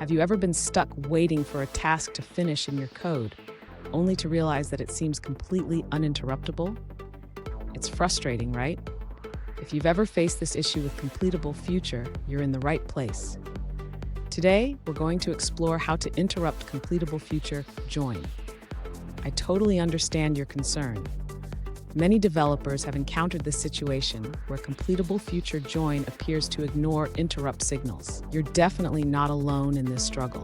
Have you ever been stuck waiting for a task to finish in your code, only to realize that it seems completely uninterruptible? It's frustrating, right? If you've ever faced this issue with CompletableFuture, you're in the right place. Today, we're going to explore how to interrupt CompletableFuture join. I totally understand your concern. Many developers have encountered this situation where CompletableFuture join appears to ignore interrupt signals. You're definitely not alone in this struggle.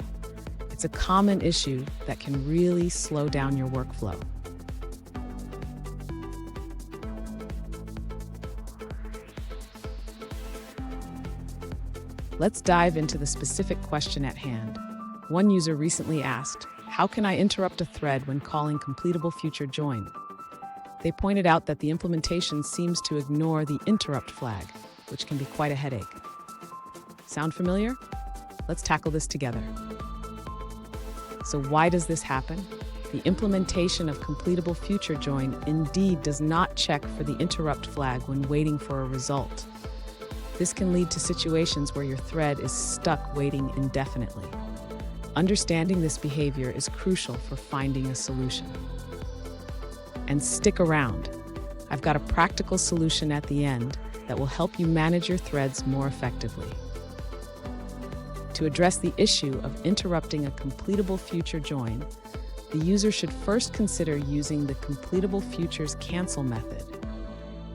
It's a common issue that can really slow down your workflow. Let's dive into the specific question at hand. One user recently asked, "How can I interrupt a thread when calling CompletableFuture join?" They pointed out that the implementation seems to ignore the interrupt flag, which can be quite a headache. Sound familiar? Let's tackle this together. So why does this happen? The implementation of CompletableFuture join indeed does not check for the interrupt flag when waiting for a result. This can lead to situations where your thread is stuck waiting indefinitely. Understanding this behavior is crucial for finding a solution. And stick around. I've got a practical solution at the end that will help you manage your threads more effectively. To address the issue of interrupting a CompletableFuture join, the user should first consider using the CompletableFuture's cancel method.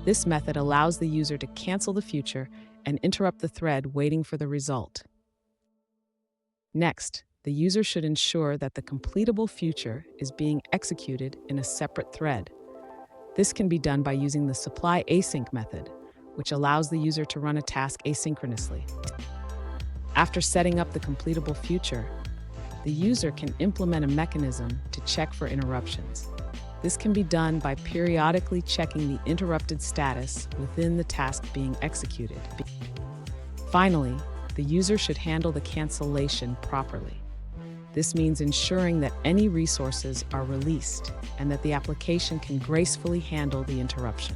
This method allows the user to cancel the future and interrupt the thread waiting for the result. Next, the user should ensure that the CompletableFuture is being executed in a separate thread. This can be done by using the supply async method, which allows the user to run a task asynchronously. After setting up the CompletableFuture, the user can implement a mechanism to check for interruptions. This can be done by periodically checking the interrupted status within the task being executed. Finally, the user should handle the cancellation properly. This means ensuring that any resources are released and that the application can gracefully handle the interruption.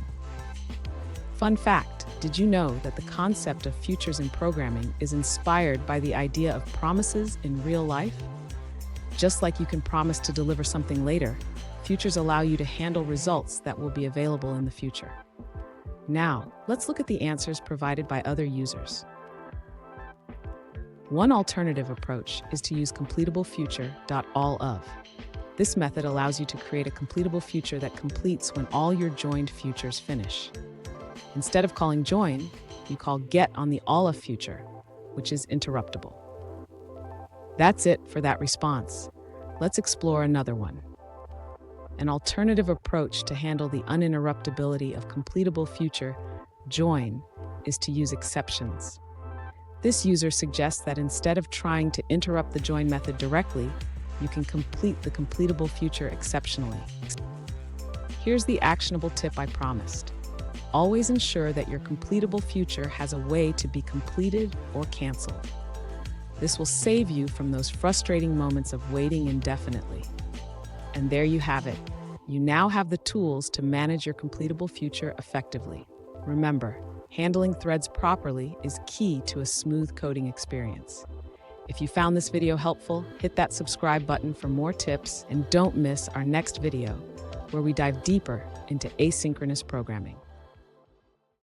Fun fact, did you know that the concept of futures in programming is inspired by the idea of promises in real life? Just like you can promise to deliver something later, futures allow you to handle results that will be available in the future. Now, let's look at the answers provided by other users. One alternative approach is to use CompletableFuture.allOf. This method allows you to create a CompletableFuture that completes when all your joined futures finish. Instead of calling join, you call get on the all-of future, which is interruptible. That's it for that response. Let's explore another one. An alternative approach to handle the uninterruptibility of CompletableFuture join is to use exceptions. This user suggests that instead of trying to interrupt the join method directly, you can complete the CompletableFuture exceptionally. Here's the actionable tip I promised. Always ensure that your CompletableFuture has a way to be completed or canceled. This will save you from those frustrating moments of waiting indefinitely. And there you have it. You now have the tools to manage your CompletableFuture effectively. Remember, handling threads properly is key to a smooth coding experience. If you found this video helpful, hit that subscribe button for more tips and don't miss our next video where we dive deeper into asynchronous programming.